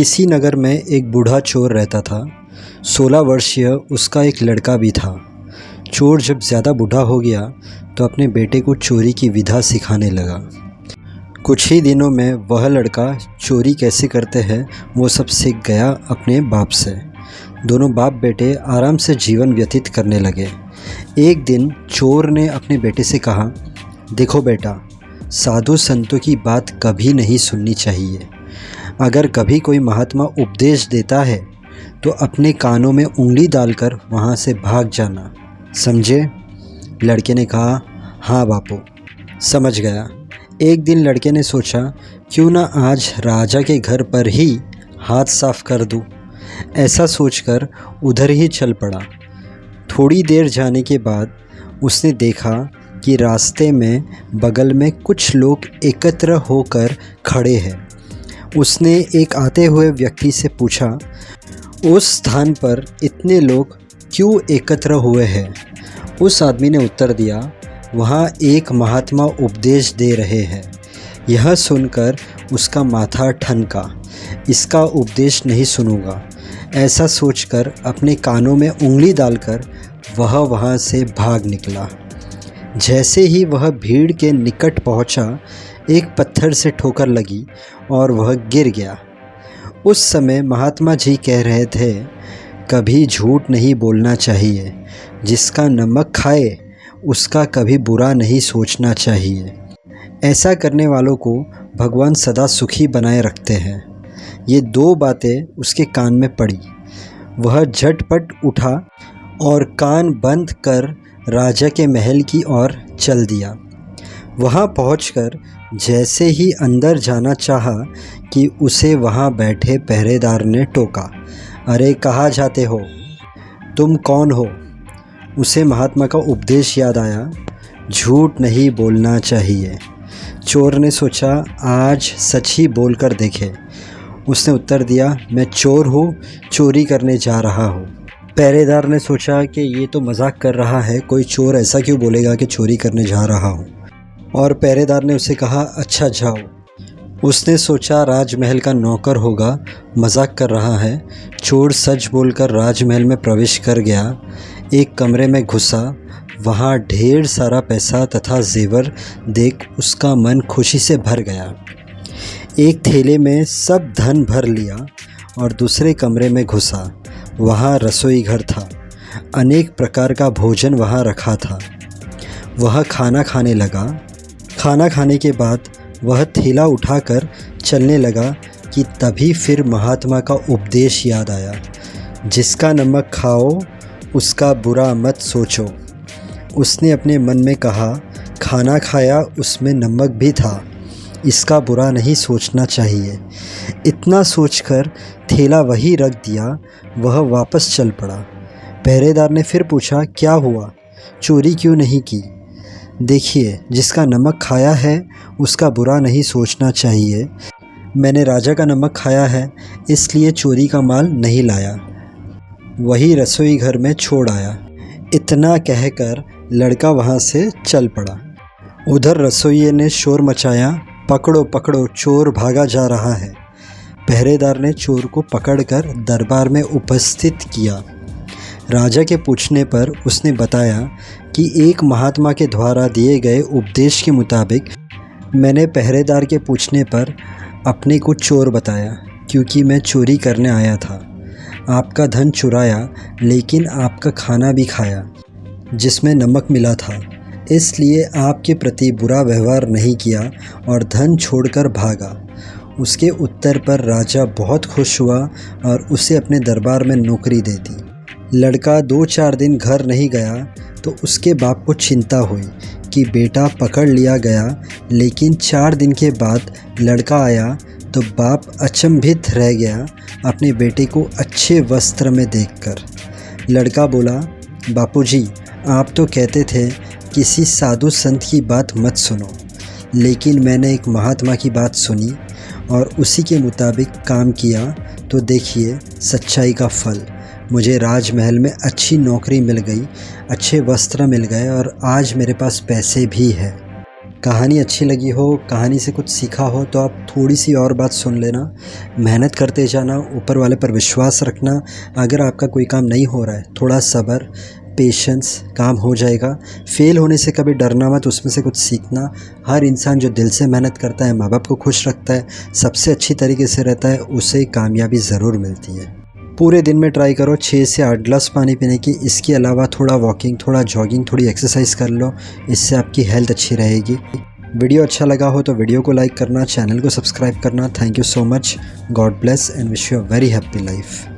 किसी नगर में एक बूढ़ा चोर रहता था। 16 वर्षीय उसका एक लड़का भी था। चोर जब ज़्यादा बूढ़ा हो गया तो अपने बेटे को चोरी की विधा सिखाने लगा। कुछ ही दिनों में वह लड़का चोरी कैसे करते हैं वो सब सीख गया अपने बाप से। दोनों बाप बेटे आराम से जीवन व्यतीत करने लगे। एक दिन चोर ने अपने बेटे से कहा, देखो बेटा, साधु संतों की बात कभी नहीं सुननी चाहिए। अगर कभी कोई महात्मा उपदेश देता है तो अपने कानों में उंगली डालकर वहाँ से भाग जाना, समझे? लड़के ने कहा, हाँ बापू, समझ गया। एक दिन लड़के ने सोचा, क्यों ना आज राजा के घर पर ही हाथ साफ कर दूँ। ऐसा सोचकर उधर ही चल पड़ा। थोड़ी देर जाने के बाद उसने देखा कि रास्ते में बगल में कुछ लोग एकत्र होकर खड़े हैं। उसने एक आते हुए व्यक्ति से पूछा, उस स्थान पर इतने लोग क्यों एकत्र हुए हैं? उस आदमी ने उत्तर दिया, वहाँ एक महात्मा उपदेश दे रहे हैं। यह सुनकर उसका माथा ठनका। इसका उपदेश नहीं सुनूंगा। ऐसा सोचकर अपने कानों में उंगली डालकर वह वहाँ से भाग निकला। जैसे ही वह भीड़ के निकट पहुँचा, एक पत्थर से ठोकर लगी और वह गिर गया। उस समय महात्मा जी कह रहे थे, कभी झूठ नहीं बोलना चाहिए। जिसका नमक खाए उसका कभी बुरा नहीं सोचना चाहिए। ऐसा करने वालों को भगवान सदा सुखी बनाए रखते हैं। ये दो बातें उसके कान में पड़ी। वह झटपट उठा और कान बंद कर राजा के महल की ओर चल दिया। वहाँ पहुंचकर जैसे ही अंदर जाना चाहा कि उसे वहाँ बैठे पहरेदार ने टोका, अरे कहाँ जाते हो? तुम कौन हो? उसे महात्मा का उपदेश याद आया, झूठ नहीं बोलना चाहिए। चोर ने सोचा, आज सच ही बोलकर देखे। उसने उत्तर दिया, मैं चोर हूँ, चोरी करने जा रहा हूँ। पहरेदार ने सोचा कि ये तो मजाक कर रहा है, कोई चोर ऐसा क्यों बोलेगा कि चोरी करने जा रहा हूँ। और पहरेदार ने उसे कहा, अच्छा जाओ। उसने सोचा राजमहल का नौकर होगा, मजाक कर रहा है। चोर सच बोलकर राजमहल में प्रवेश कर गया। एक कमरे में घुसा। वहाँ ढेर सारा पैसा तथा जेवर देख उसका मन खुशी से भर गया। एक थैले में सब धन भर लिया और दूसरे कमरे में घुसा। वहाँ रसोई घर था। अनेक प्रकार का भोजन वहाँ रखा था। वह खाना खाने लगा। खाना खाने के बाद वह थैला उठाकर चलने लगा कि तभी फिर महात्मा का उपदेश याद आया, जिसका नमक खाओ उसका बुरा मत सोचो। उसने अपने मन में कहा, खाना खाया उसमें नमक भी था, इसका बुरा नहीं सोचना चाहिए। इतना सोचकर थैला वहीं रख दिया। वह वापस चल पड़ा। पहरेदार ने फिर पूछा, क्या हुआ? चोरी क्यों नहीं की? देखिए, जिसका नमक खाया है उसका बुरा नहीं सोचना चाहिए। मैंने राजा का नमक खाया है, इसलिए चोरी का माल नहीं लाया। वही रसोई घर में छोड़ आया। इतना कहकर लड़का वहाँ से चल पड़ा। उधर रसोइये ने शोर मचाया, पकड़ो पकड़ो, चोर भागा जा रहा है। पहरेदार ने चोर को पकड़कर दरबार में उपस्थित किया। राजा के पूछने पर उसने बताया कि एक महात्मा के द्वारा दिए गए उपदेश के मुताबिक मैंने पहरेदार के पूछने पर अपने को चोर बताया, क्योंकि मैं चोरी करने आया था। आपका धन चुराया, लेकिन आपका खाना भी खाया जिसमें नमक मिला था। इसलिए आपके प्रति बुरा व्यवहार नहीं किया और धन छोड़कर भागा। उसके उत्तर पर राजा बहुत खुश हुआ और उसे अपने दरबार में नौकरी दे दी। लड़का 2-4 दिन घर नहीं गया तो उसके बाप को चिंता हुई कि बेटा पकड़ लिया गया। लेकिन 4 दिन के बाद लड़का आया तो बाप अचंभित रह गया अपने बेटे को अच्छे वस्त्र में देखकर। लड़का बोला, बापूजी, आप तो कहते थे किसी साधु संत की बात मत सुनो, लेकिन मैंने एक महात्मा की बात सुनी और उसी के मुताबिक काम किया तो देखिए सच्चाई का फल। मुझे राजमहल में अच्छी नौकरी मिल गई, अच्छे वस्त्र मिल गए और आज मेरे पास पैसे भी हैं। कहानी अच्छी लगी हो, कहानी से कुछ सीखा हो तो आप थोड़ी सी और बात सुन लेना। मेहनत करते जाना, ऊपर वाले पर विश्वास रखना। अगर आपका कोई काम नहीं हो रहा है, थोड़ा सब्र, पेशेंस, काम हो जाएगा। फेल होने से कभी डरना मत, उसमें से कुछ सीखना। हर इंसान जो दिल से मेहनत करता है, माँ बाप को खुश रखता है, सबसे अच्छी तरीके से रहता है, उसे कामयाबी ज़रूर मिलती है। पूरे दिन में ट्राई करो 6 से 8 गिलास पानी पीने की। इसके अलावा थोड़ा वॉकिंग, थोड़ा जॉगिंग, थोड़ी एक्सरसाइज कर लो, इससे आपकी हेल्थ अच्छी रहेगी। वीडियो अच्छा लगा हो तो वीडियो को लाइक करना, चैनल को सब्सक्राइब करना। Thank you so much. God bless and wish you a very happy life.